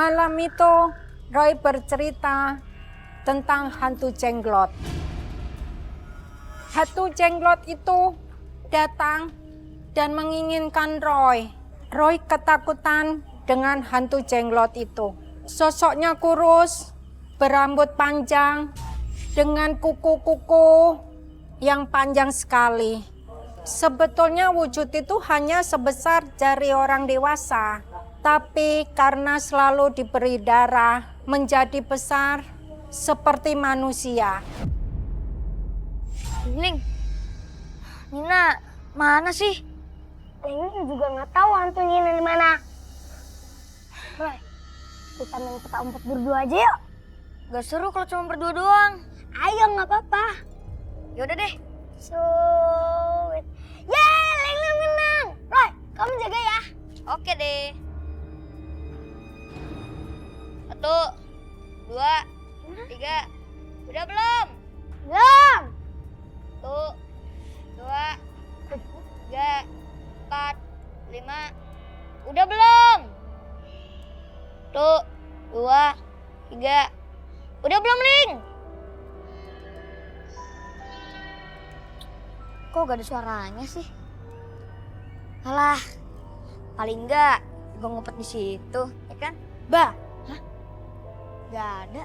Malam itu Roy bercerita tentang hantu jenglot. Hantu jenglot itu datang dan menginginkan Roy. Roy ketakutan dengan hantu jenglot itu. Sosoknya kurus, berambut panjang, dengan kuku-kuku yang panjang sekali. Sebetulnya wujud itu hanya sebesar jari orang dewasa. Tapi karena selalu diberi darah, menjadi besar seperti manusia. Ling, Nina mana sih? Ling juga nggak tahu hantu Nina di mana. Roy, kita main petak umpet berdua aja yuk. Gak seru kalau cuma berdua doang. Ayo, nggak apa-apa. Yaudah deh. Sweet. Yeay, Ling menang. Roy, kamu jaga ya. Oke deh. 1, 2, 3. Udah belum? Belum. 1, 2, 3, 4, 5. Udah belum? 1, 2, 3. Udah belum, Ling? Kok gak ada suaranya sih? Alah, paling enggak gue ngumpet di situ, ya kan? Bah, hah? Gak ada.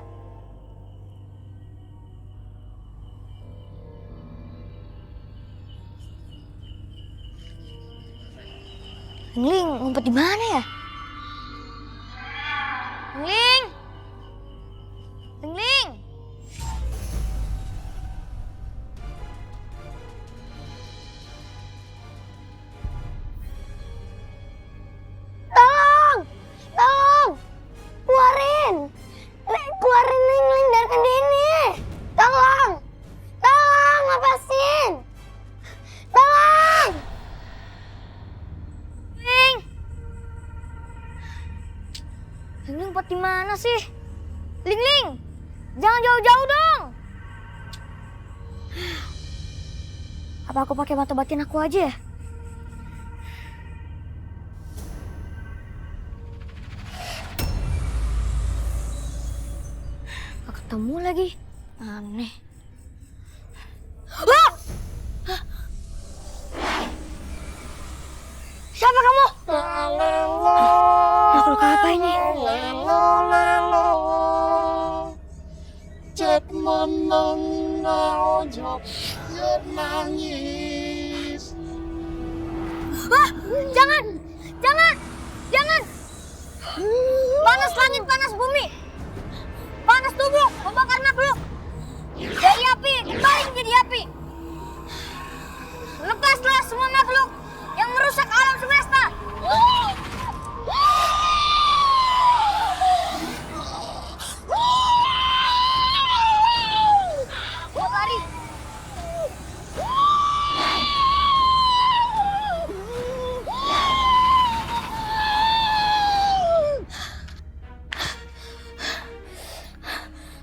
Ling, ngumpet di mana ya? Ling! Ling! Tolong, tolong, keluarin Ling dari kendi ini. Tolong, lepasin. Tolong. Ling! Ling ngumpet di mana sih? Ling! Jangan jauh-jauh dong! Apa aku pakai mata batin aku aja ya? Gak ketemu lagi. Aneh. Ah! Siapa kamu? Makhluk apa ini? Wah, jangan! Panas langit, panas bumi. Panas tubuh, membakar makhluk. Dari api, kembali menjadi api. Lepaslah semua makhluk yang merusak alam semesta. Lari.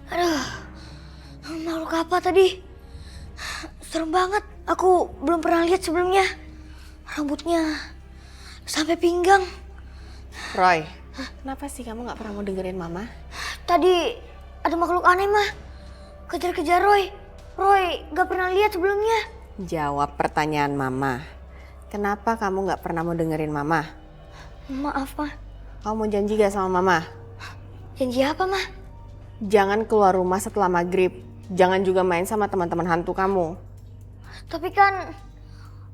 Aduh, makhluk apa tadi? Serem banget. Aku belum pernah lihat sebelumnya. Rambutnya sampai pinggang. Roy, kenapa sih kamu gak pernah mau dengerin mama? Tadi ada makhluk aneh, Mah. Kejar-kejar Roy. Roy gak pernah lihat sebelumnya. Jawab pertanyaan mama. Kenapa kamu gak pernah mau dengerin mama? Maaf, Mah. Kamu mau janji gak sama mama? Janji apa, Mah? Jangan keluar rumah setelah maghrib. Jangan juga main sama teman-teman hantu kamu. Tapi kan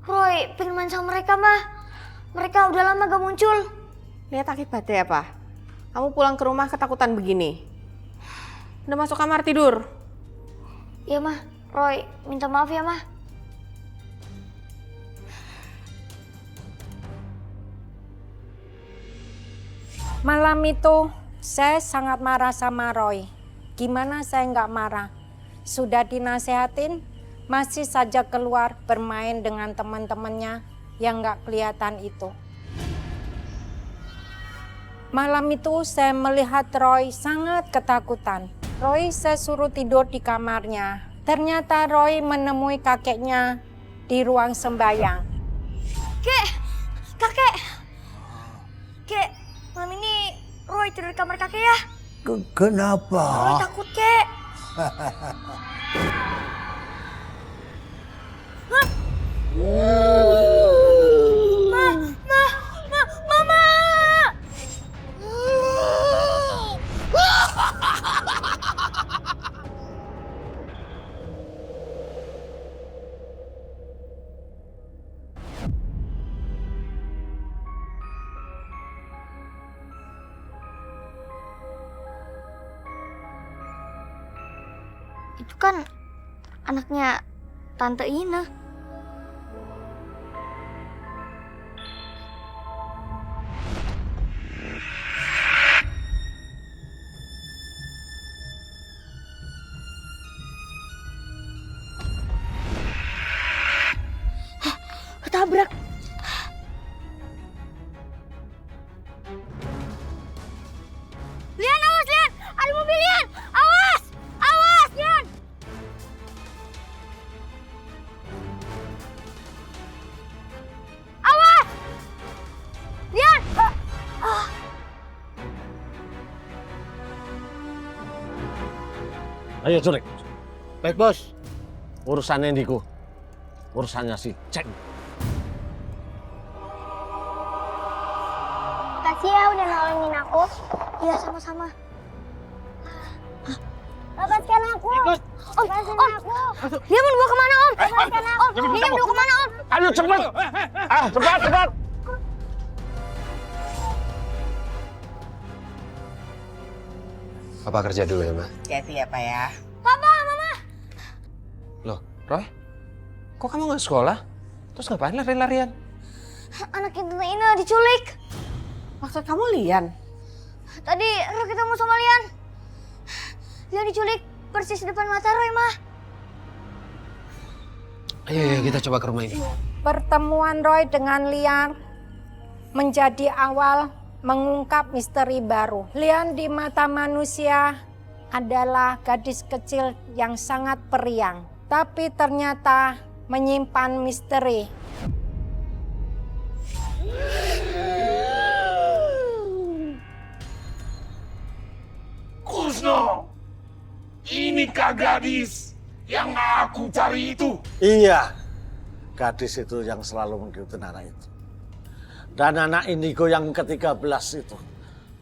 Roy pengen main sama mereka, Mah. Mereka udah lama gak muncul. Lihat akibatnya apa? Kamu pulang ke rumah ketakutan begini. Udah masuk kamar tidur. Iya, Mah. Roy minta maaf ya, Mah. Malam itu saya sangat marah sama Roy. Gimana saya nggak marah? Sudah dinasehatin, masih saja keluar bermain dengan teman-temannya yang nggak kelihatan itu. Malam itu saya melihat Roy sangat ketakutan. Roy saya suruh tidur di kamarnya. Ternyata Roy menemui kakeknya di ruang sembahyang. Kakek! Malam ini Roy tidur di kamar kakek ya. Kenapa? Roy takut, kek. Mama! Itu kan anaknya Tante Ina. Ketabrak. Lian, awas, Lian! Ada mobil, Lian! Awas! Awas, Lian! Awas! Lian! Ayo culik. Baik bos. Urusannya Indigo. Urusannya si Ceng. Makasih ya udah nolongin aku. Iya, sama-sama. Lepaskan aku. Lepaskan aku. Dia mau dibawa kemana, Om? Lepaskan aku. Dia mau dibawa kemana, Om? Ayo cepat. Cepat. Papa kerja dulu ya, Ma. Hati-hati ya, Pak ya. Papa, Mama. Loh, Roy? Kok kamu nggak sekolah? Terus ngapain lari-larian? Anak Tante Ina diculik. Maksud kamu Lian? Tadi Roy ketemu sama Lian. Lian diculik persis depan mata Roy, Ma. Ayo, kita coba ke rumah ini. Pertemuan Roy dengan Lian menjadi awal mengungkap misteri baru. Lian di mata manusia adalah gadis kecil yang sangat periang, tapi ternyata menyimpan misteri. Kusno, inikah gadis yang aku cari itu? Iya, gadis itu yang selalu mengikuti anak itu. Dan anak Indigo yang ke-13 itu,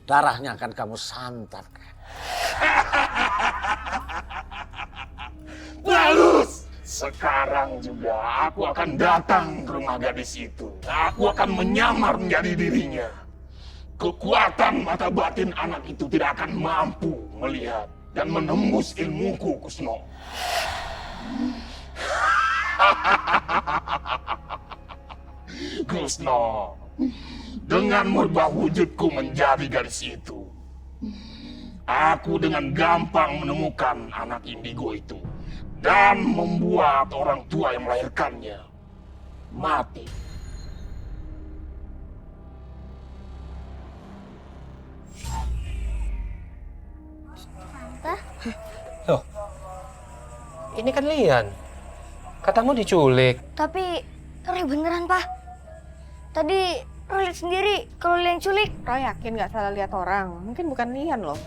darahnya akan kamu santap. Bagus! Sekarang juga aku akan datang ke rumah gadis itu. Aku akan menyamar menjadi dirinya. Kekuatan mata batin anak itu tidak akan mampu melihat dan menembus ilmuku, Kusno. Kusno, dengan merubah wujudku menjadi gadis itu, aku dengan gampang menemukan anak Indigo itu dan membuat orang tua yang melahirkannya mati. Loh, ini kan Lian. Katamu diculik. Tapi Roy beneran, Pak. Tadi Roy lihat sendiri kalau Lian culik. Roy yakin nggak salah lihat orang? Mungkin bukan Lian loh.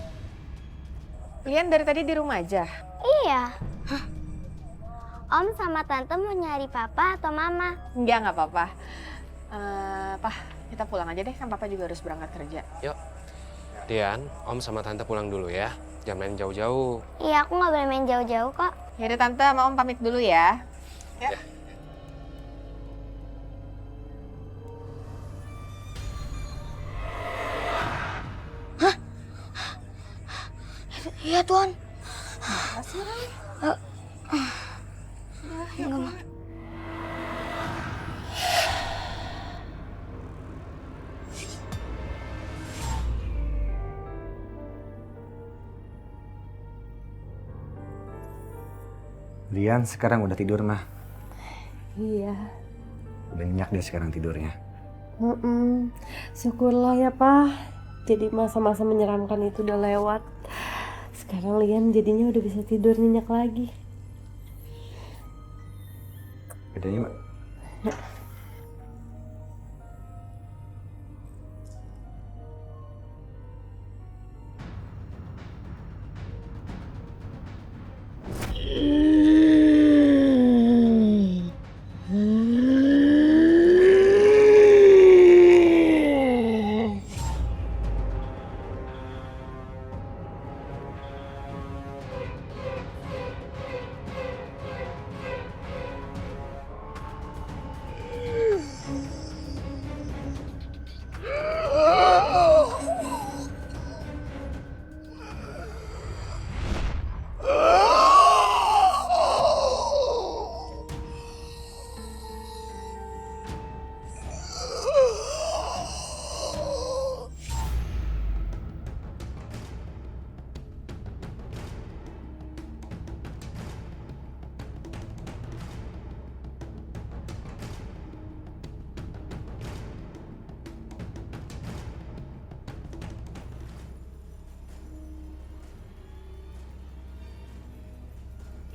Lian dari tadi di rumah aja. Iya. Om sama Tante mau nyari Papa atau Mama? Enggak, nggak apa-apa. Pak, kita pulang aja deh, kan Papa juga harus berangkat kerja. Yuk. Lian, Om sama Tante pulang dulu ya. Jangan main jauh-jauh. Iya, aku nggak boleh main jauh-jauh kok. Ya udah Tante, sama Om pamit dulu ya. Ya. Iya, Tuan. Lian sekarang udah tidur, Mah. Iya. Udah nyenyak dia sekarang tidurnya. Syukurlah ya, Pak. Jadi masa-masa menyeramkan itu udah lewat. Sekarang Lian jadinya udah bisa tidur nyenyak lagi. Udah yuk.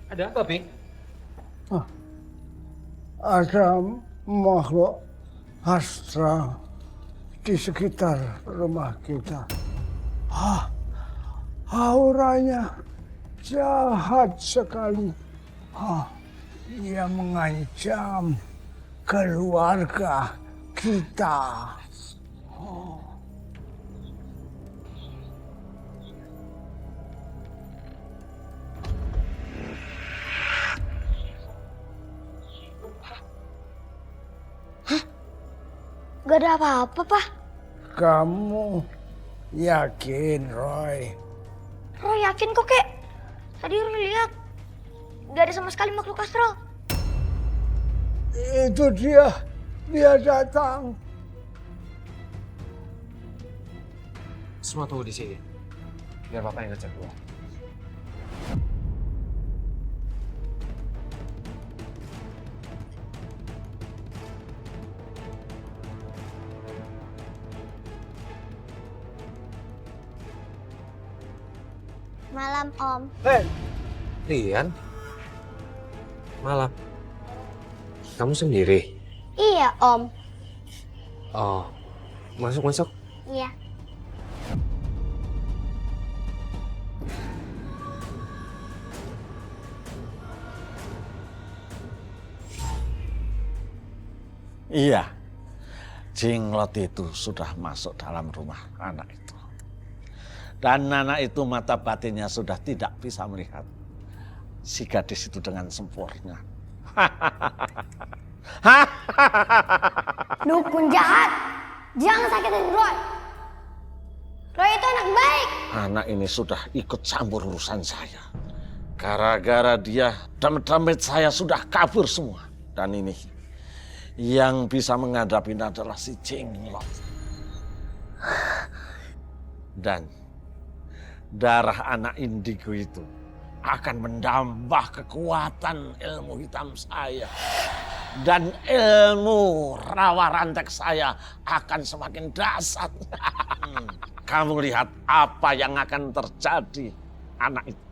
Ada apa, Pi? Ada makhluk astral di sekitar rumah kita. Auranya jahat sekali. Ia mengancam keluarga kita. Gak ada apa-apa, Pak. Kamu yakin, Roy? Roy yakin kok, Kek. Tadi Roy lihat. Gak ada sama sekali makhluk astral. Itu dia datang. Semua tunggu di sini. Biar Papa yang ngecek dulu. Malam, Om. Lian? Malam. Kamu sendiri? Iya, Om. Oh, masuk. Iya. Iya, Jinglot itu sudah masuk dalam rumah anak itu. Dan anak itu mata batinnya sudah tidak bisa melihat si gadis itu dengan sempurna. Dukun jahat. Jangan sakitin Roy. Roy itu anak baik. Anak ini sudah ikut campur urusan saya. Gara-gara dia, damit-damit saya sudah kabur semua. Dan ini, yang bisa menghadapi adalah si Jinglot. Dan darah anak indigo itu akan menambah kekuatan ilmu hitam saya. Dan ilmu rawa rantek saya akan semakin dahsyat. Kamu lihat apa yang akan terjadi anak itu.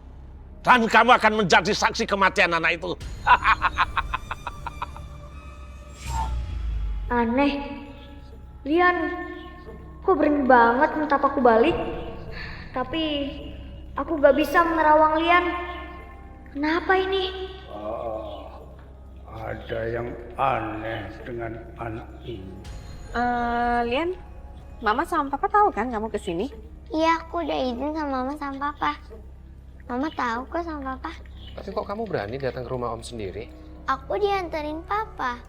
Dan kamu akan menjadi saksi kematian anak itu. Aneh. Lian, kok berani banget mentap aku balik? Tapi aku gak bisa menerawang Lian. Kenapa ini? Ada yang aneh dengan anak ini. Lian, Mama sama Papa tahu kan kamu kesini? Iya, aku udah izin sama Mama sama Papa. Mama tahu kok sama Papa. Tapi kok kamu berani datang ke rumah Om sendiri? Aku dianterin Papa.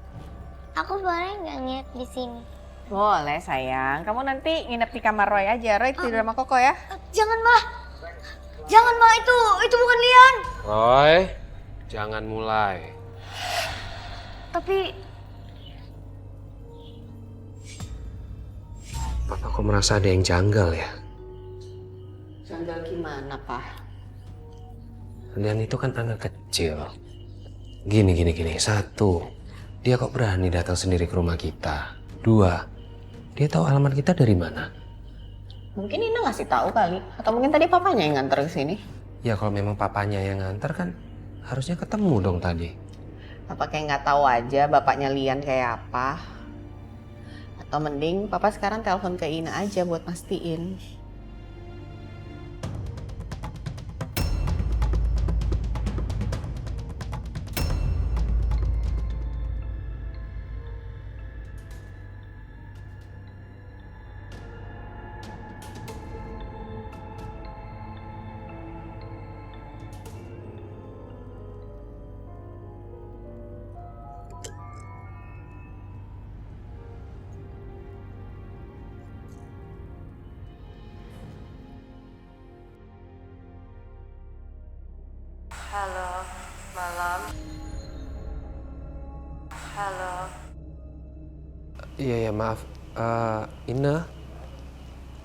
Aku boleh nggak nginep di sini? Boleh sayang, kamu nanti nginep di kamar Roy aja. Roy tidur sama Koko ya. Jangan, Ma. Jangan, Ma. Itu bukan Lian. Roy, jangan mulai. Tapi Papa kok merasa ada yang janggal ya? Janggal gimana, Pak? Lian itu kan anak kecil. Gini. Satu, dia kok berani datang sendiri ke rumah kita. Dua, dia tahu alamat kita dari mana? Mungkin Ina ngasih tahu kali, atau mungkin tadi papanya yang nganter ke sini. Ya kalau memang papanya yang nganter kan harusnya ketemu dong tadi. Papa kayak nggak tahu aja bapaknya Lian kayak apa. Atau mending Papa sekarang telepon ke Ina aja buat mastiin. Halo, malam. Halo. Iya maaf. Ina,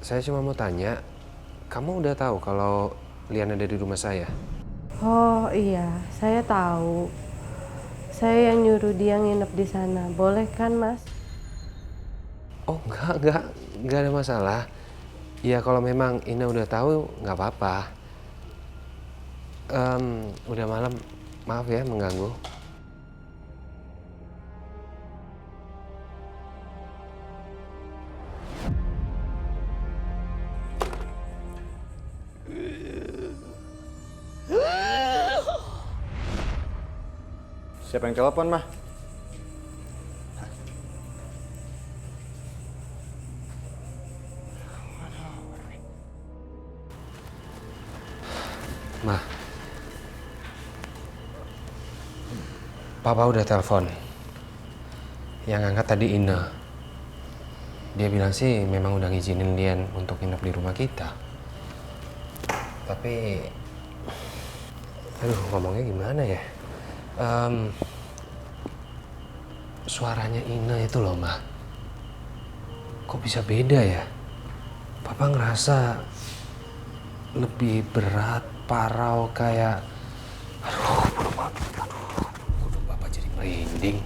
saya cuma mau tanya, kamu udah tahu kalau Lian ada di rumah saya? Oh iya, saya tahu. Saya yang nyuruh dia nginep di sana. Boleh kan, Mas? Oh enggak ada masalah. Ya kalau memang Ina udah tahu nggak apa-apa. Udah malam, Maaf ya mengganggu. Siapa yang telepon, Mah? Ma, Papa udah telepon. Yang angkat tadi Ina. Dia bilang sih memang udah ngizinin Lian untuk nginep di rumah kita. Tapi, aduh ngomongnya gimana ya? Suaranya Ina itu loh, Ma. Kok bisa beda ya? Papa ngerasa lebih berat, parau kayak... Aduh, Papa jadi merinding.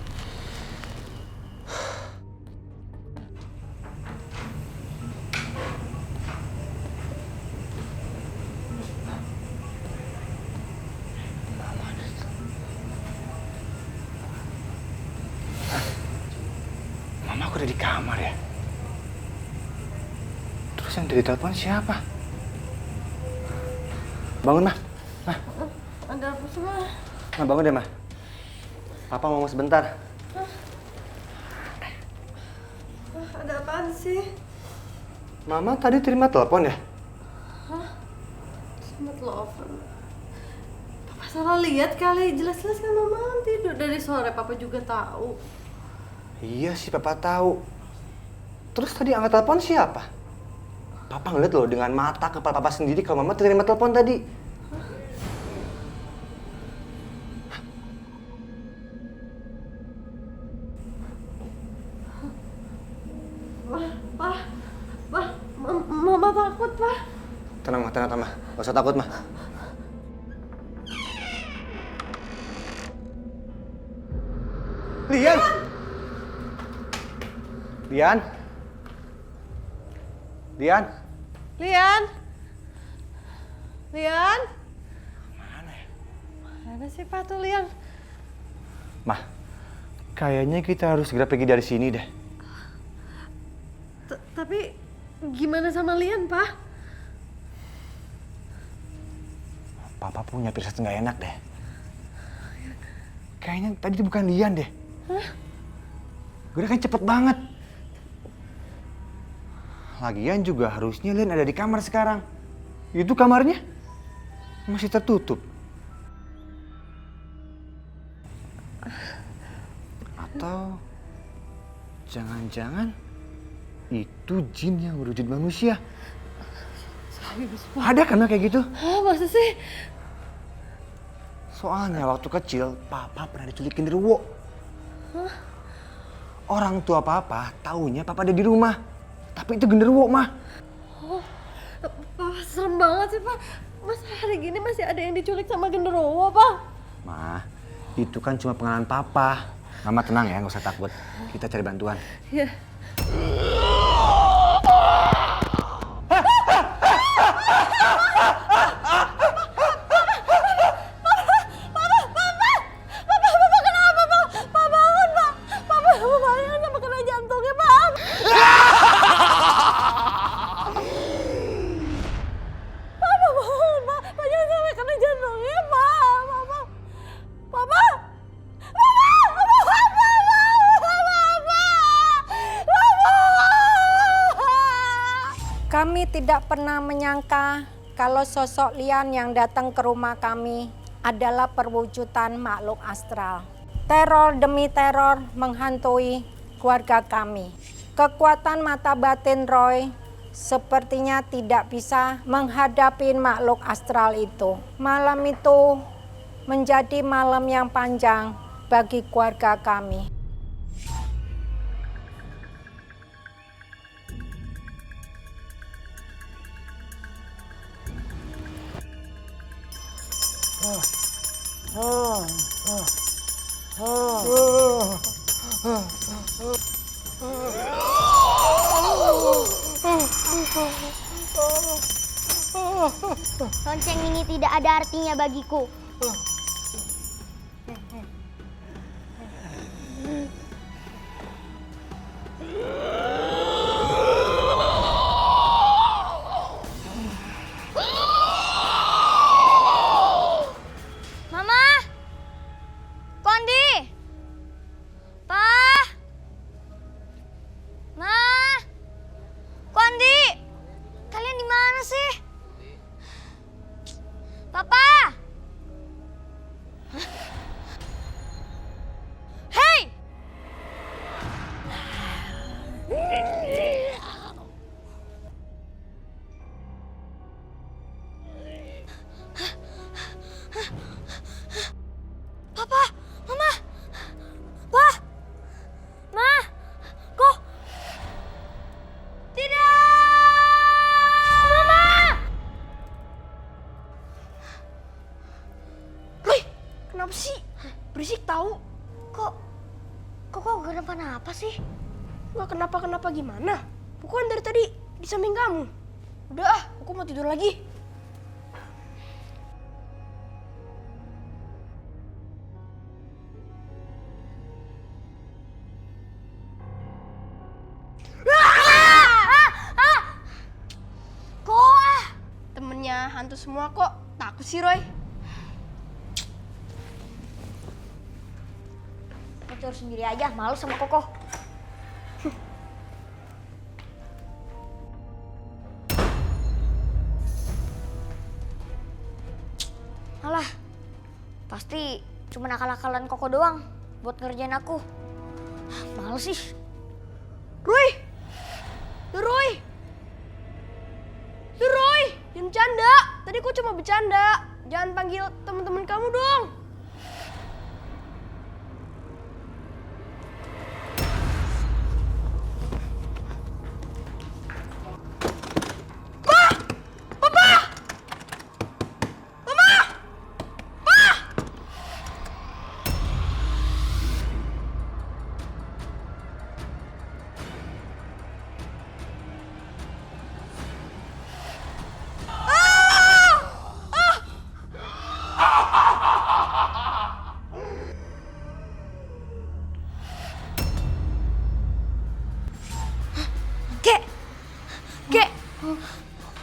Mama aku udah di kamar ya? Terus yang dari telepon siapa? Bangun, Mah. Mah. Ada apa sih, Ma? Mah, bangun deh, Mah. Papa mau sebentar. Ada apaan sih? Mama tadi terima telepon ya? Hah? Sama telepon. Papa salah lihat kali. Jelas-jelas kan Mama tidur dari sore. Papa juga tahu. Iya sih, Papa tahu. Terus tadi angkat telepon siapa? Papa ngeliat loh dengan mata kepala Papa sendiri kalau Mama terima telepon tadi. Mama takut, Pak. Tenang, Mah. Tenang, Mah. Gak usah takut, Mah. Lian! Lian! Lian! Lian? Lian? Mana ya? Mana sih Pak tuh Lian? Mah, kayaknya kita harus segera pergi dari sini deh. Tapi gimana sama Lian, Pak? Papa punya firasat nggak enak deh. Kayaknya tadi itu bukan Lian deh. Hah? Gerakan cepet banget. Lagian juga harusnya Lian ada di kamar sekarang. Itu kamarnya masih tertutup. Atau jangan-jangan itu jin yang berwujud manusia. Ada kan kayak gitu? Oh, masa sih? Soalnya waktu kecil Papa pernah diculik genderuwo. Hah? Orang tua Papa taunya Papa ada di rumah. Tapi itu genderuwo, Mah. Oh, serem banget sih, Pak. Masa hari gini masih ada yang diculik sama genderuwo, Pak? Mah, itu kan cuma pengalaman Papa. Mama tenang ya, nggak usah takut. Kita cari bantuan. Iya. Kami tidak pernah menyangka kalau sosok Lian yang datang ke rumah kami adalah perwujudan makhluk astral. Teror demi teror menghantui keluarga kami. Kekuatan mata batin Roy sepertinya tidak bisa menghadapi makhluk astral itu. Malam itu menjadi malam yang panjang bagi keluarga kami. Lonceng ini tidak ada artinya bagiku. kenapa-napa sih? Nggak kenapa-kenapa gimana? Aku kan dari tadi di samping kamu. Udah ah, aku mau tidur lagi. Kok temennya hantu semua kok. Takut sih Roy. Aku tidur sendiri aja, malu sama Koko. Alah, pasti cuma akal-akalan Koko doang buat ngerjain aku. Males sih. Roy! Roy! Roy! Jangan bercanda. Tadi aku cuma bercanda. Jangan panggil teman-teman kamu dong.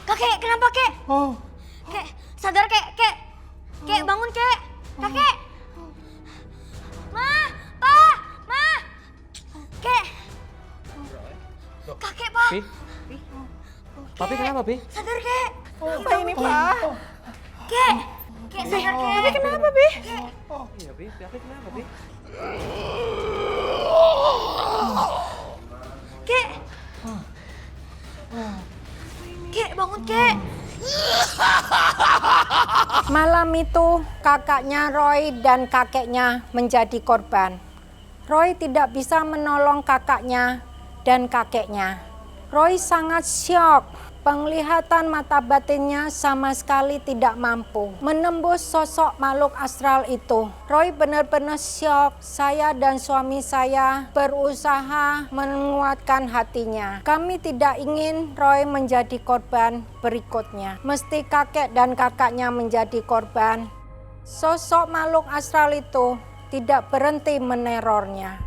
Kakek, kenapa kek? Kek, sadar kek, kek. Kek, bangun kek. Kakek. Ma, pa, ma. Kek. Kakek, pa. Papi kenapa, Pi? Sadar kek. Apa ini, Pak? Kek. Kek, sadar kek. Tapi kenapa, Pi? Iya, Pi. Papi kenapa, Pi? Kek. Kek, bangun kek. Malam itu kakaknya Roy dan kakeknya menjadi korban. Roy tidak bisa menolong kakaknya dan kakeknya. Roy sangat syok. Penglihatan mata batinnya sama sekali tidak mampu menembus sosok makhluk astral itu. Roy benar-benar syok. Saya dan suami saya berusaha menguatkan hatinya. Kami tidak ingin Roy menjadi korban berikutnya. Mesti kakek dan kakaknya menjadi korban. Sosok makhluk astral itu tidak berhenti menerornya.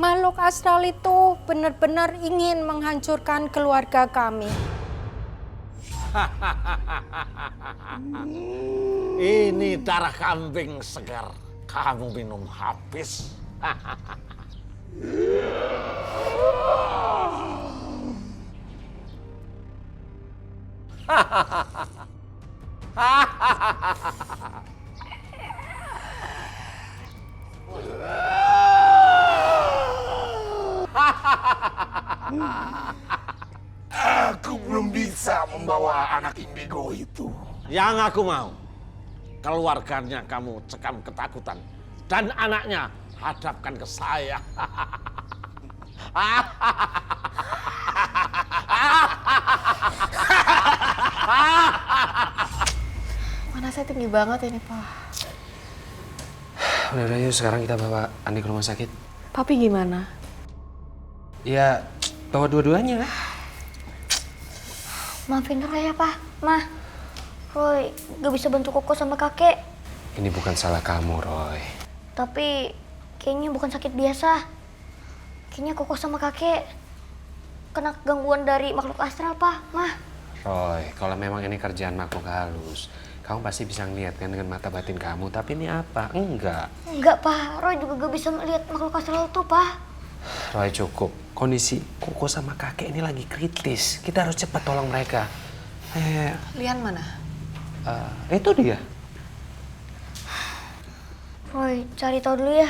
Makhluk astral itu benar-benar ingin menghancurkan keluarga kami. Ini darah kambing segar. Kamu minum habis. Aku belum bisa membawa anak indigo itu. Yang aku mau, keluarganya kamu cekam ketakutan. Dan anaknya hadapkan ke saya. Panasnya tinggi banget ini, Pak. Udah, yuk sekarang kita bawa Andi ke rumah sakit. Papi gimana? Ya, bawa dua-duanya. Maafin Roy ya, Pak. Ma, Roy gak bisa bantu Koko sama kakek. Ini bukan salah kamu, Roy. Tapi kayaknya bukan sakit biasa. Kayaknya Koko sama kakek kena gangguan dari makhluk astral, Pak. Ma. Roy, kalau memang ini kerjaan makhluk halus, kamu pasti bisa ngeliat kan dengan mata batin kamu. Tapi ini apa? Enggak. Enggak, Pak. Roy juga gak bisa melihat makhluk astral itu, Pak. Roy, cukup. Kondisi Koko sama kakek ini lagi kritis. Kita harus cepat tolong mereka. Ayo. Lian mana? Itu dia. Roy, cari tahu dulu ya.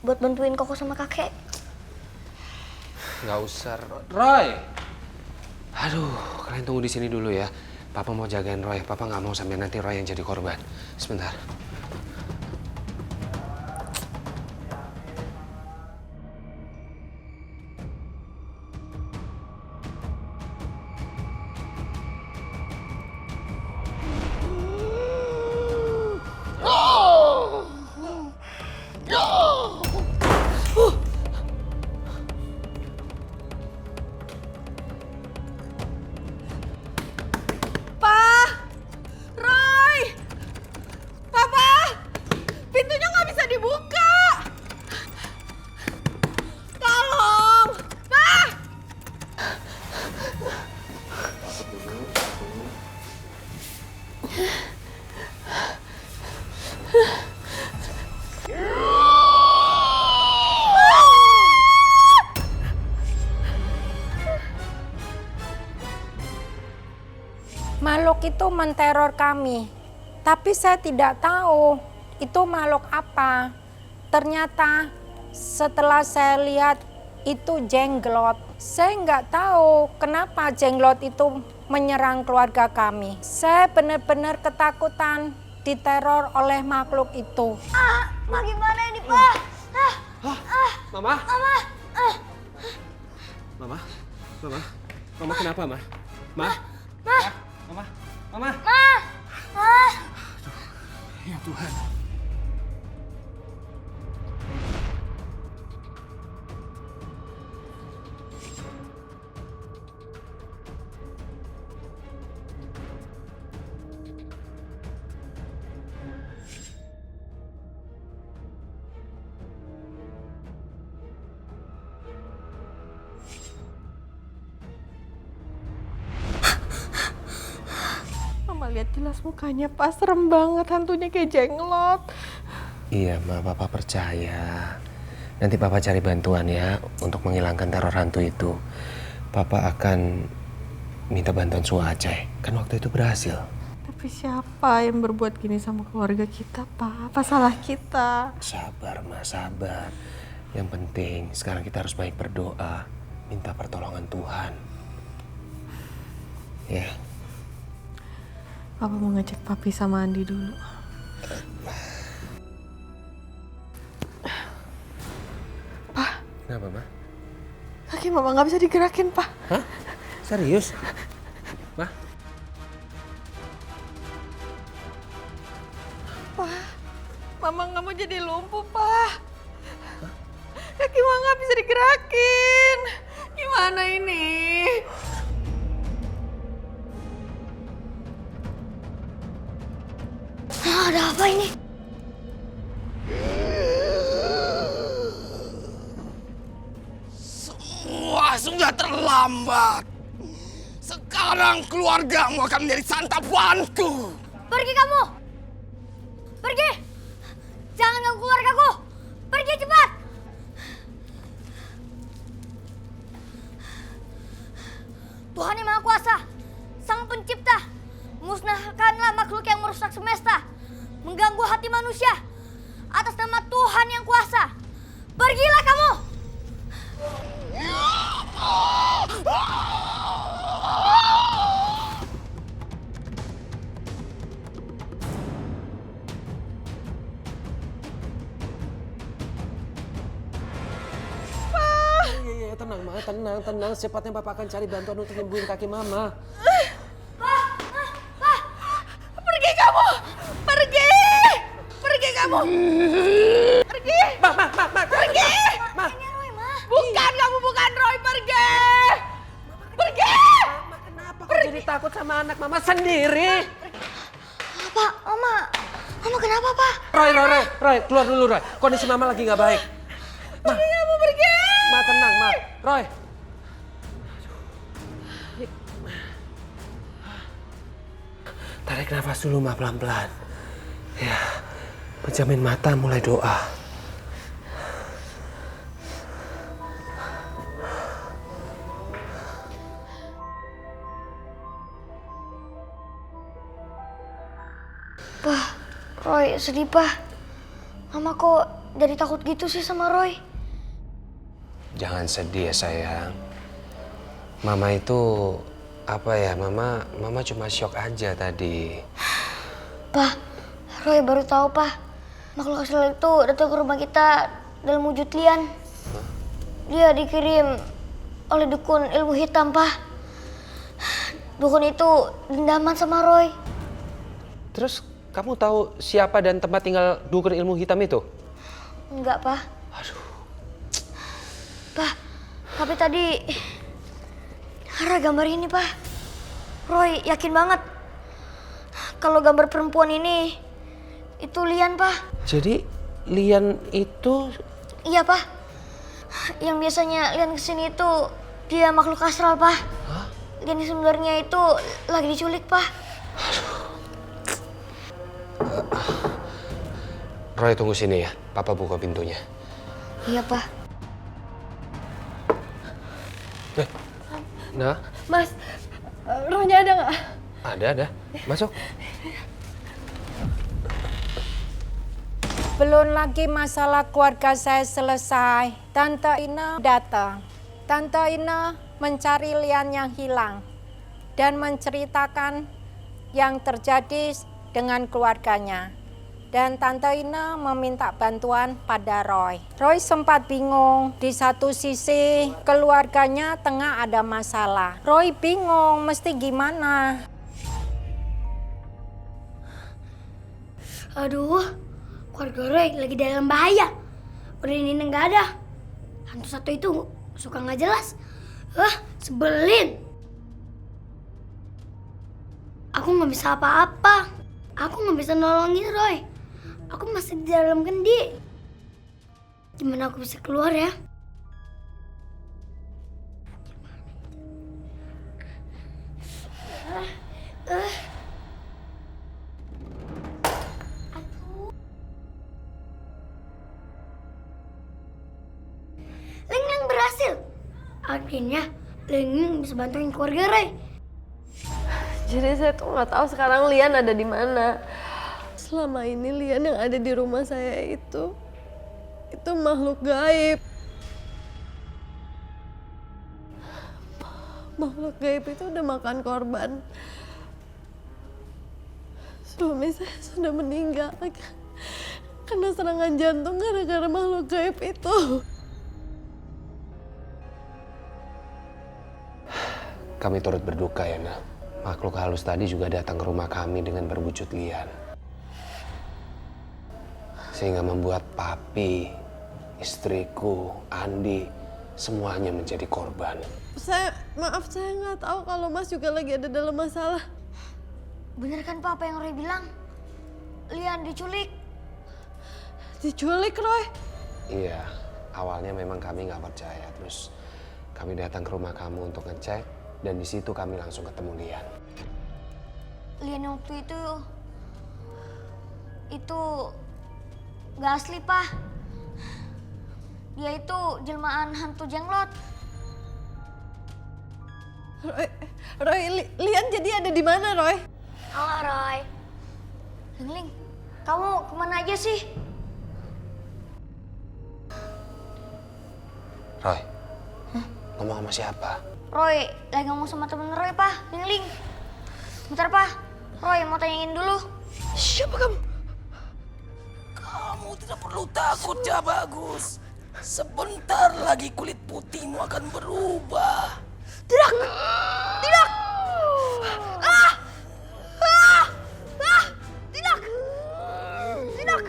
Buat bantuin Koko sama kakek. Nggak usah, Roy. Aduh, kalian tunggu di sini dulu ya. Papa mau jagain Roy. Papa nggak mau sampai nanti Roy yang jadi korban. Sebentar. makhluk itu menteror kami. Tapi saya tidak tahu itu makhluk apa. Ternyata setelah saya lihat itu jenglot. Saya nggak tahu kenapa jenglot itu menyerang keluarga kami. Saya benar-benar ketakutan diteror oleh makhluk itu. Pak gimana ini Pak? Mama? Mama. Mama? Mama? Mama kenapa, Ma? Ma? Mama? Mama? Ya Tuhan. Mama lihat jelas mukanya Pak, serem banget, hantunya kayak jenglot. Iya, Ma, Papa percaya. Nanti Papa cari bantuan ya untuk menghilangkan teror hantu itu. Papa akan minta bantuan Su Aceh. Kan waktu itu berhasil. Tapi siapa yang berbuat gini sama keluarga kita, Pak? Apa salah kita? Sabar, Ma, sabar. Yang penting sekarang kita harus baik berdoa. Minta pertolongan Tuhan. Ya. Papa mau ngecek Papi sama Andi dulu. Pak. Kenapa, Ma? Kaki Mama nggak bisa digerakin, Pak. Hah? Serius? Ma? Pak, Mama nggak mau jadi lumpuh, Pak. Kaki Mama nggak bisa digerakin. Gimana ini? Ada apa ini? Semua sudah terlambat. Sekarang keluargamu akan menjadi santapanku. Pergi kamu! Pergi! Jangan ganggu keluargaku! Pergi cepat! Tuhan yang Maha Kuasa, Sang Pencipta, musnahkanlah makhluk yang merusak semesta, mengganggu hati manusia. Atas nama Tuhan yang kuasa, pergilah kamu! Iya, tenang, Ma, tenang. Secepatnya Papa akan cari bantuan untuk nyembuhin kaki Mama. Pergi kamu! Pergi! Pergi kamu! Pergi! Ma. Pergi! Bukan kamu, bukan Roy, pergi! Pergi! Mama, kenapa kok jadi takut sama anak Mama sendiri? Pak, Mama kenapa, Pak? Roy, keluar dulu, Roy. Kondisi Mama lagi nggak baik. Pergi kamu, pergi! Ma, tenang, Ma. Roy. Tarik nafas dulu, Ma, pelan-pelan. Ya, pejamin mata, mulai doa. Pak, Roy sedih, Pak. Mama kok jadi takut gitu sih sama Roy? Jangan sedih ya, sayang. Mama itu apa ya? Mama cuma shock aja tadi. Pak, Roy baru tahu, Pak. Makhluk astral itu datang ke rumah kita dalam wujud Lian. Dia dikirim oleh dukun ilmu hitam, Pak. Dukun itu dendaman sama Roy. Terus kamu tahu siapa dan tempat tinggal dukun ilmu hitam itu? Enggak, Pak. Aduh. Pak, tapi tadi ada gambar ini, Pak. Roy yakin banget kalau gambar perempuan ini itu Lian, Pak. Jadi Lian itu? Iya, Pak. Yang biasanya Lian kesini itu dia makhluk astral, Pak. Hah? Lian sebenarnya itu lagi diculik, Pak. Roy, tunggu sini ya. Papa buka pintunya. Iya, Pak. Nah, Mas, Roynya ada nggak? Ada. Masuk. Belum lagi masalah keluarga saya selesai, Tante Ina datang. Tante Ina mencari Lian yang hilang dan menceritakan yang terjadi dengan keluarganya. Dan Tante Ina meminta bantuan pada Roy. Roy sempat bingung, di satu sisi keluarganya tengah ada masalah. Roy bingung mesti gimana. Aduh, keluarga Roy lagi dalam bahaya. Udah ini nggak ada. Hantu satu itu suka nggak jelas. Sebelin. Aku nggak bisa apa-apa. Aku nggak bisa nolongin Roy. Aku masih di dalam kendi. Gimana aku bisa keluar ya? Ling berhasil. Akhirnya Ling bisa bantuin keluarga Roy. Jadi saya tuh nggak tahu sekarang Lian ada di mana. Selama ini Lian yang ada di rumah saya itu makhluk gaib. Makhluk gaib itu udah makan korban. Suami saya sudah meninggal karena serangan jantung gara-gara makhluk gaib itu. Kami turut berduka ya, Nah. Makhluk halus tadi juga datang ke rumah kami dengan berwujud Lian. Sehingga membuat papi, istriku, Andi, semuanya menjadi korban. Maaf saya nggak tahu kalau Mas juga lagi ada dalam masalah. Bener kan Pak apa yang Roy bilang? Lian diculik. Diculik Roy? Iya, awalnya memang kami nggak percaya. Terus kami datang ke rumah kamu untuk ngecek. Dan di situ kami langsung ketemu Lian. Lian yang waktu itu gak asli Pak. Dia itu jelmaan hantu jenglot. Roy, Lian jadi ada di mana Roy? Halo Roy. Ling, kamu kemana aja sih? Roy, ngomong sama siapa? Roy lagi ngomong sama temen Roy Pak. Ling. Bentar Pak, Roy mau tanyain dulu. Siapa kamu? Kamu tidak perlu takut, ya bagus. Sebentar lagi kulit putihmu akan berubah. Tidak! Tidak! Tidak! Tidak! Tidak!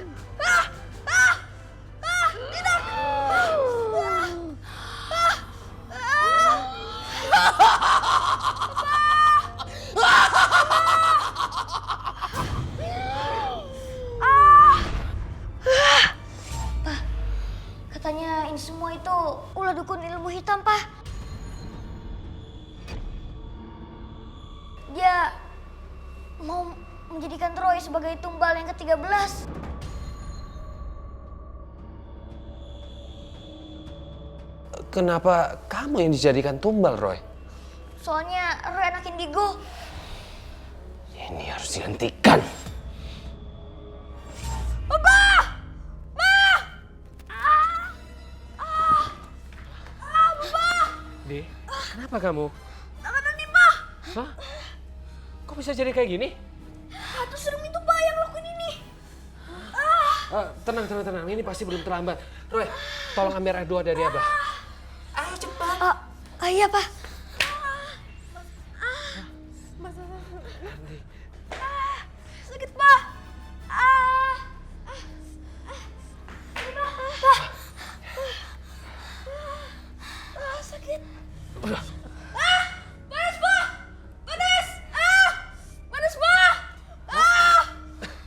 Pak, katanya ini semua itu ulah dukun ilmu hitam, Pak. Dia mau menjadikan Roy sebagai tumbal yang ke-13. Kenapa kamu yang dijadikan tumbal, Roy? Soalnya Roy anak indigo. Ini harus dihentikan. Di, kenapa kamu? Tangan Andi, Pak! Hah? Kok bisa jadi kayak gini? Hantu serem itu Pak yang lakuin ini. Tenang. Ini pasti belum terlambat. Roy, tolong ambil air doa dari Abah. Ayo cepat. Iya, Pak. Sakit, Pak. Sakit. Panas, Pak. Panas. Panas, Pak.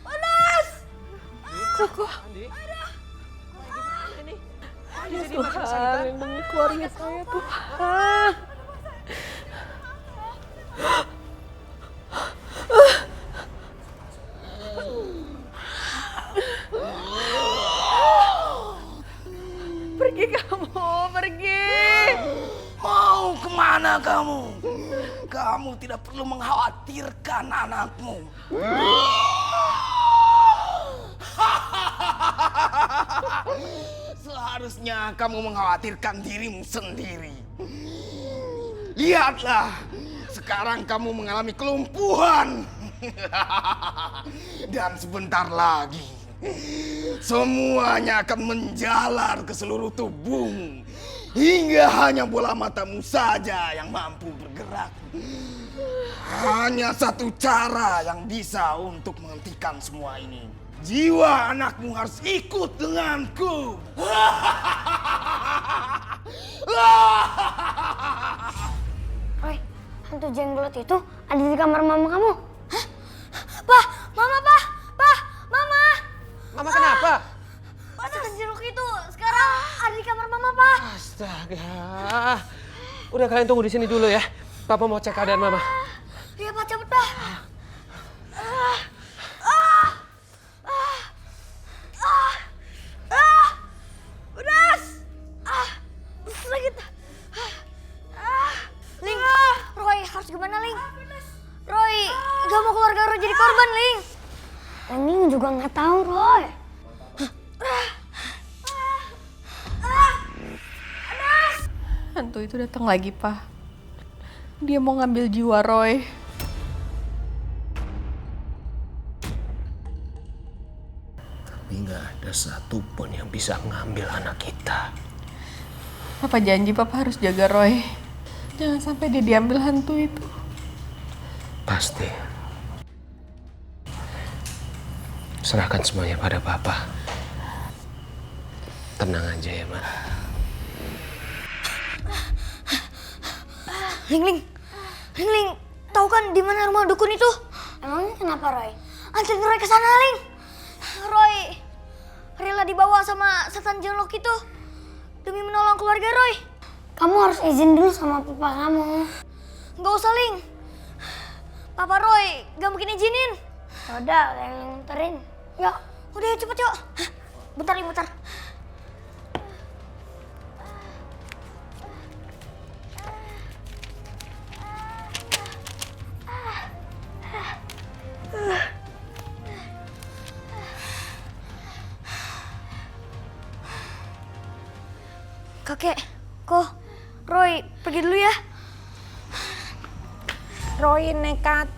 Panas. Koko. Tuhan, lindungi keluarga saya, Tuhan. Pergi kamu, pergi. Mau kemana kamu? Kamu tidak perlu mengkhawatirkan anakmu. Seharusnya kamu mengkhawatirkan dirimu sendiri. Lihatlah, sekarang kamu mengalami kelumpuhan. Dan sebentar lagi, semuanya akan menjalar ke seluruh tubuhmu. Hingga hanya bola matamu saja yang mampu bergerak. Hanya satu cara yang bisa untuk menghentikan semua ini. Jiwa anakmu harus ikut denganku. Roy, hantu jenglot itu ada di kamar mama kamu. Hah? Pak, mama, Pak, mama. Mama kenapa? Setan jenglot itu sekarang ada di kamar mama, Pak. Astaga. Udah kalian tunggu di sini dulu ya. Papa mau cek keadaan mama. Iya, Pak, cepet, Pak. Udas. Sakit. Ling, Roy harus gimana, Ling? Roy gak mau keluarga Roy jadi korban, Ling. Ling juga nggak tahu, Roy. Hantu itu datang lagi, Pak. Dia mau ngambil jiwa Roy. Tapi nggak ada satupun yang bisa ngambil anak kita. Papa janji Papa harus jaga Roy. Jangan sampai dia diambil hantu itu. Pasti. Serahkan semuanya pada Papa. Tenang aja ya, Ma. Ling, tahu kan di mana rumah dukun itu? Emangnya kenapa, Roy? Anterin Roy ke sana, Ling. Roy rela dibawa sama setan jenglot itu demi menolong keluarga Roy. Kamu harus izin dulu sama papa kamu. Nggak usah, Ling. Papa Roy gak mungkin izinin. Udah, yang nganterin. Yuk, udah cepet yuk. Hah, bentar, Ling, bentar. Kakek, kok Roy pergi dulu ya? Roy nekat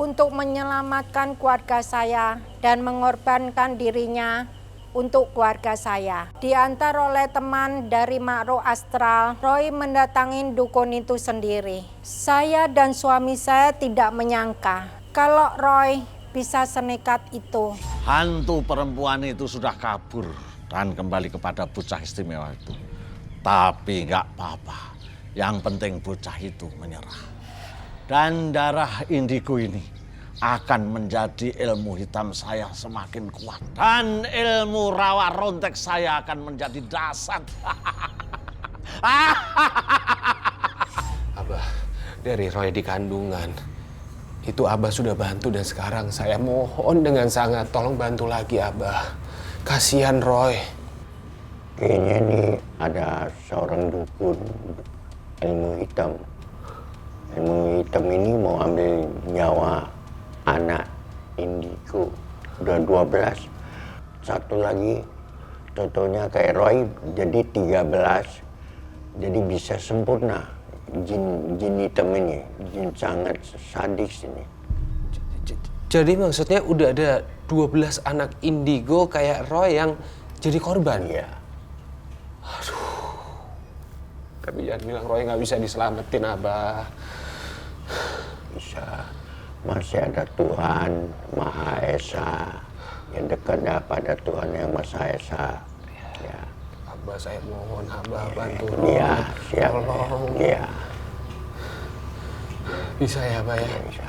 untuk menyelamatkan keluarga saya dan mengorbankan dirinya untuk keluarga saya. Diantar oleh teman dari makhluk astral, Roy mendatangi dukun itu sendiri. Saya dan suami saya tidak menyangka kalau Roy bisa senekat itu. Hantu perempuan itu sudah kabur dan kembali kepada bocah istimewa itu. Tapi nggak apa-apa, yang penting bocah itu menyerah. Dan darah indigo ini akan menjadi ilmu hitam saya semakin kuat. Dan ilmu rawa rontek saya akan menjadi dasar. Abah, dari Roy di kandungan, itu Abah sudah bantu dan sekarang saya mohon dengan sangat, tolong bantu lagi Abah. Kasihan Roy. Kayaknya ini ada seorang dukun ilmu hitam. Ilmu hitam ini mau ambil nyawa anak indigo. Udah 12. Satu lagi totonya kayak Roy jadi 13. Jadi bisa sempurna. Jin hitam ini, jin sangat sadis ini. Jadi maksudnya udah ada 12 anak indigo kayak Roy yang jadi korban? Iya. Aduh. Tapi jangan bilang Roy nggak bisa diselamatin, Abah. Bisa. Masih ada Tuhan Maha Esa yang dekat pada Tuhan yang Maha Esa. Ya. Abah, saya mohon Abah bantu. Iya, siap. Tolong. Iya. Bisa ya, Abah ya? Bisa.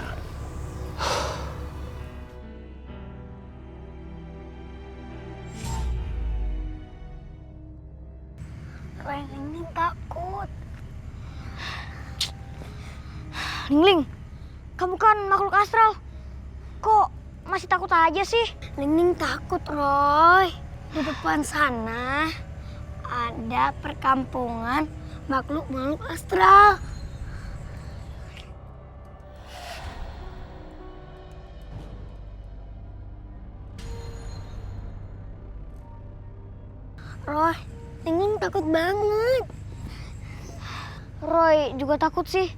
Roy, Ling takut. Ling, kamu kan makhluk astral. Kok masih takut aja sih? Ling takut, Roy. Di depan sana ada perkampungan makhluk-makhluk astral. Roy, Neng takut banget. Roy juga takut sih.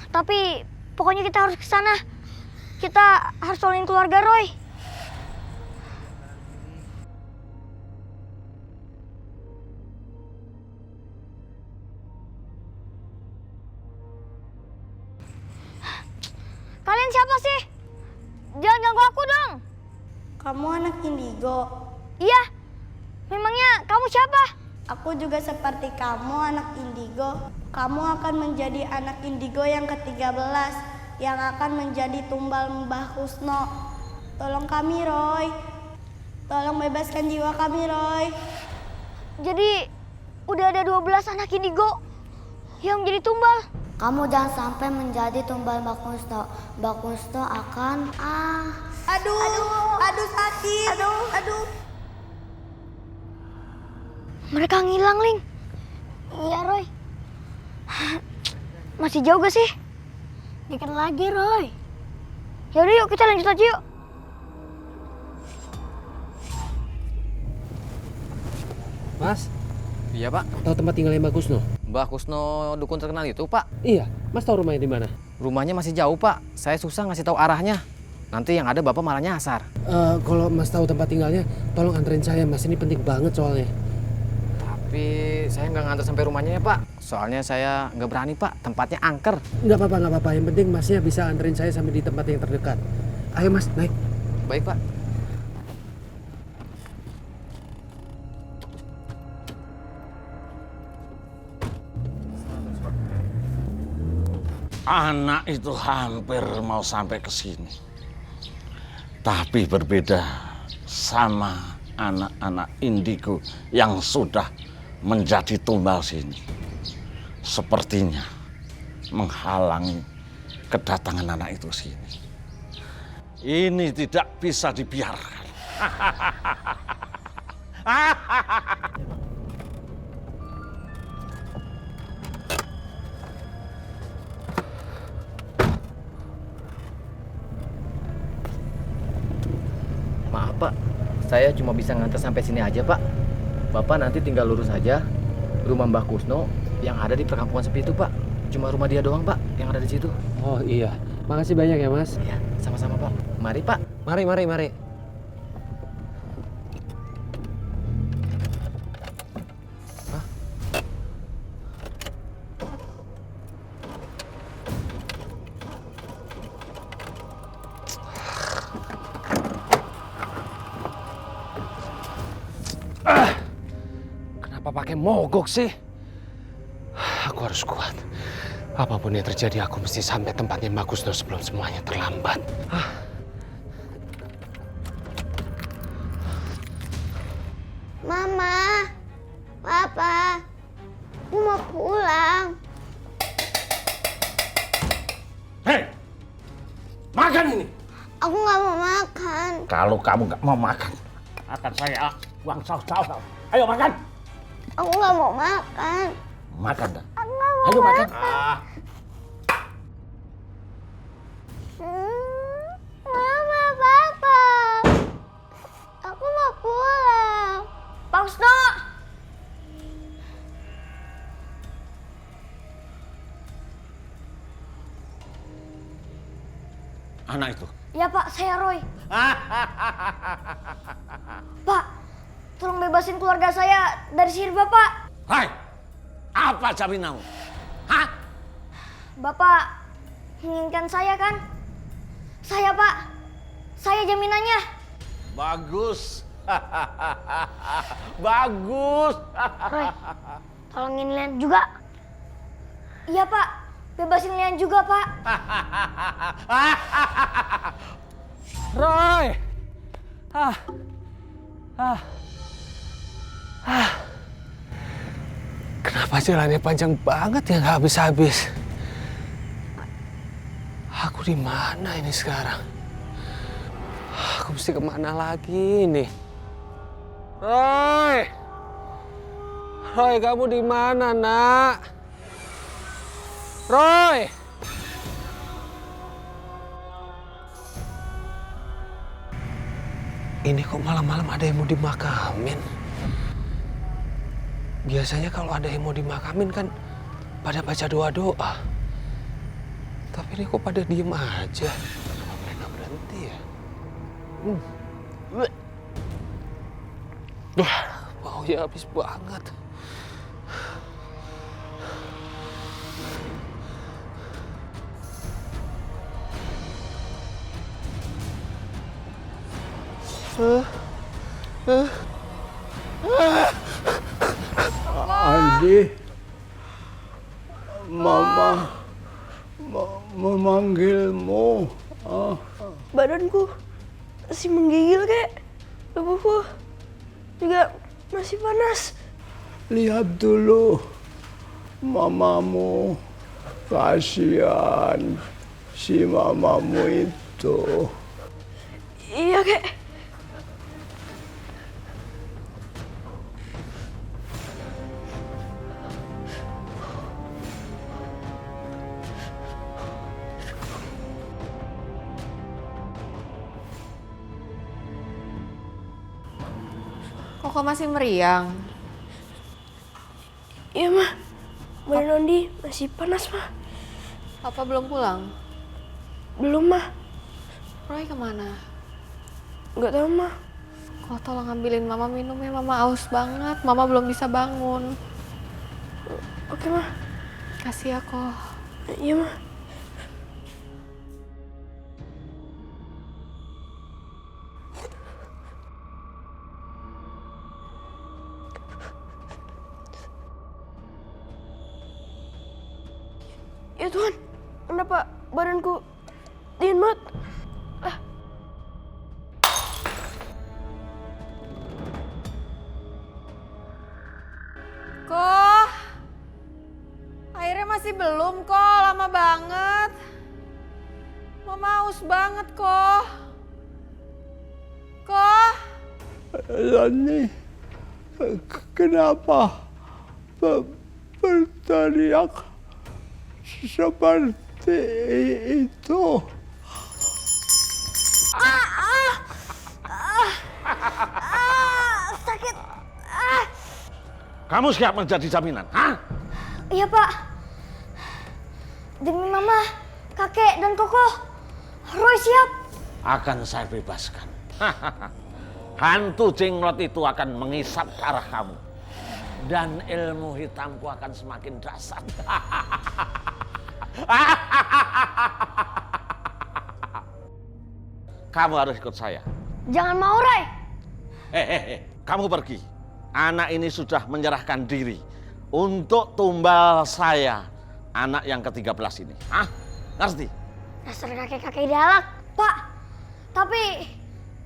Tapi pokoknya kita harus ke sana. Kita harus tolongin keluarga Roy. Kalian siapa sih? Jangan ganggu aku dong. Kamu anak indigo? Iya. Memangnya kamu siapa? Aku juga seperti kamu anak indigo. Kamu akan menjadi anak indigo yang ke-13 yang akan menjadi tumbal Mbah Kusno. Tolong kami, Roy. Tolong bebaskan jiwa kami, Roy. Jadi udah ada 12 anak indigo yang menjadi tumbal. Kamu jangan sampai menjadi tumbal Mbah Kusno. Mbah Kusno akan Aduh sakit. Aduh. Mereka ngilang, Ling. Iya, Roy. Masih jauh gak sih? Dikit lagi, Roy. Yaudah yuk, kita lanjut aja yuk. Mas? Iya, Pak. Tahu tempat tinggalnya Mbak Kusno? Mbah Kusno dukun terkenal itu, Pak. Iya, Mas tahu rumahnya di mana? Rumahnya masih jauh, Pak. Saya susah ngasih tahu arahnya. Nanti yang ada Bapak malah nyasar. Kalau Mas tahu tempat tinggalnya, tolong anterin saya, Mas. Ini penting banget soalnya. Tapi saya nggak nganter sampai rumahnya ya, Pak. Soalnya saya nggak berani, Pak. Tempatnya angker. Nggak apa-apa. Yang penting Masnya bisa anterin saya sampai di tempat yang terdekat. Ayo, Mas, naik. Baik, Pak. Anak itu hampir mau sampai ke sini. Tapi berbeda sama anak-anak indigo yang sudah menjadi tumbal sini. Sepertinya menghalangi kedatangan anak itu sini. Ini tidak bisa dibiarkan. Maaf, Pak. Saya cuma bisa nganter sampai sini aja, Pak. Bapak nanti tinggal lurus aja rumah Mbah Kusno yang ada di perkampungan sepi itu, Pak. Cuma rumah dia doang, Pak, yang ada di situ. Oh iya, makasih banyak ya, Mas. Iya, sama-sama, Pak. Mari, Pak. Mari. Kenapa pakai mogok sih? Aku harus kuat. Apapun yang terjadi, aku mesti sampai tempatnya Mbak Kusno sebelum semuanya terlambat. Mama, Papa, aku mau pulang. Hei, makan ini. Aku nggak mau makan. Kalau kamu nggak mau makan, akan saya buang saus-saus. Ayo makan. Aku nggak mau makan. Makan dah. Aku nggak mau Ayo makan. Mama, Papa, aku mau pulang. Pak Kusno. Anak itu. Ya Pak, saya Roy. Pak, tolong bebasin keluarga saya dari sihir Bapak. Hai, apa jaminanmu? Hah? Bapak menginginkan saya kan? Saya Pak, saya jaminannya. Bagus. Bagus. Roy, tolongin Lian juga. Iya Pak, bebasin Lian juga Pak. Roy! Kenapa jalannya panjang banget ya, nggak habis-habis? Aku di mana ini sekarang? Aku mesti kemana lagi nih? Roy! Roy, kamu di mana, Nak? Roy! Ini kok malam-malam ada yang mau dimakamin? Biasanya kalau ada yang mau dimakamin kan pada baca doa-doa. Tapi ini kok pada diem aja? Kenapa mereka berhenti ya? Wah, baunya habis banget. Andi, Mama memanggilmu. Badanku masih menggigil, Kek. Tubuhku juga masih panas. Lihat dulu mamamu. Kasihan si mamamu itu. Iya, Kek. Kok masih meriang? Iya, Ma. Badan Ondi masih panas, Ma. Papa belum pulang? Belum, Ma. Roy kemana? Nggak tahu, Ma. Kok tolong ambilin Mama minum ya, Mama aus banget. Mama belum bisa bangun. Oke, Ma. Kasih ya, kok. Iya, Ma. Ya Tuhan, kenapa badanku dingin banget? Kok? Airnya masih belum kok, lama banget. Mama haus banget kok. Kok? Lani, kenapa berteriak seperti itu? Sakit. Kamu siap menjadi jaminan, hah? Iya, Pak. Demi Mama, Kakek, dan Koko, Roy siap. Akan saya bebaskan. Hantu jenglot itu akan mengisap ke arah kamu. Dan ilmu hitamku akan semakin dahsyat. Kamu harus ikut saya. Jangan mau, Roy. Kamu pergi. Anak ini sudah menyerahkan diri untuk tumbal saya, anak yang ke-13 ini. Hah? Ngerti? Dasar kakek-kakek galak. Pak, tapi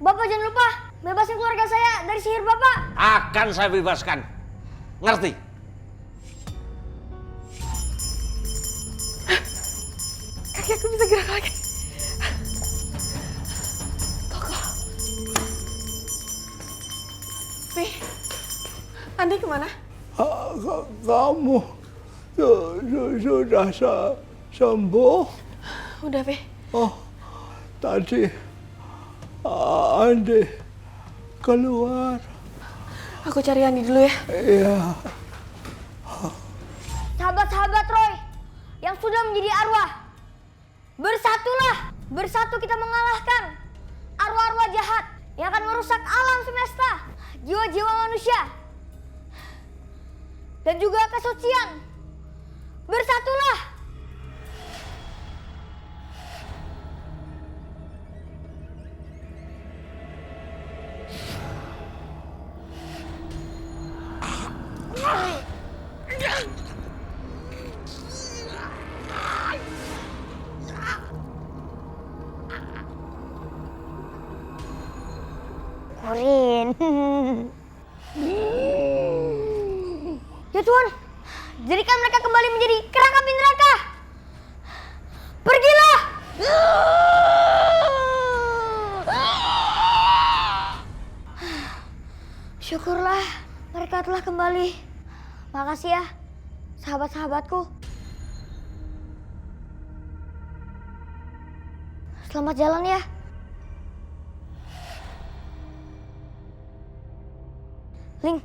Bapak jangan lupa bebasin keluarga saya dari sihir Bapak. Akan saya bebaskan. Ngerti? Kaki aku bisa gerak lagi. Koko. Pi, Andi kemana? Kamu sudah sembuh? Udah, Pi. Oh, tadi Andi keluar. Aku cari Andi dulu ya. Iya. Sahabat-sahabat Roy yang sudah menjadi arwah, bersatulah. Bersatu kita mengalahkan arwah-arwah jahat yang akan merusak alam semesta, jiwa-jiwa manusia, dan juga kesucian. Bersatulah. Korin. Ya Tuhan, jadikan mereka kembali menjadi kerang api neraka. Pergilah. Syukurlah mereka telah kembali. Makasih ya, sahabat-sahabatku. Selamat jalan ya. Ling,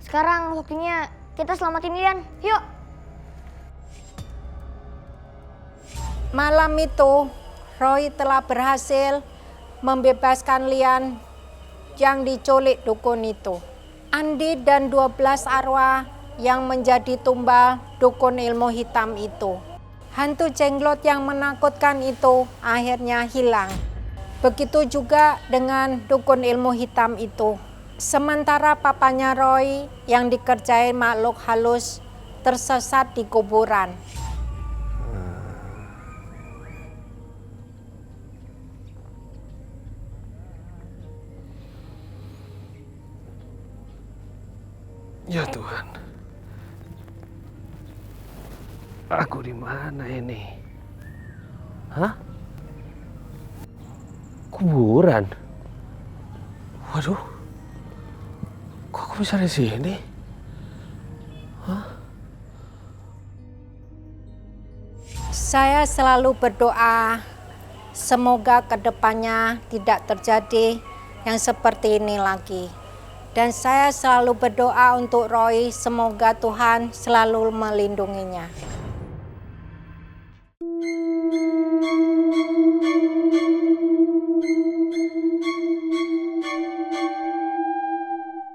sekarang waktunya kita selamatin Lian. Yuk. Malam itu, Roy telah berhasil membebaskan Lian yang diculik dukun itu. Andi dan 12 arwah yang menjadi tumbal dukun ilmu hitam itu. Hantu jenglot yang menakutkan itu akhirnya hilang. Begitu juga dengan dukun ilmu hitam itu. Sementara papanya Roy yang dikerjain makhluk halus tersesat di kuburan. Ya Tuhan, aku di mana ini? Hah? Kuburan? Waduh, kok aku bisa di sini? Hah? Saya selalu berdoa, semoga kedepannya tidak terjadi yang seperti ini lagi. Dan saya selalu berdoa untuk Roy, semoga Tuhan selalu melindunginya.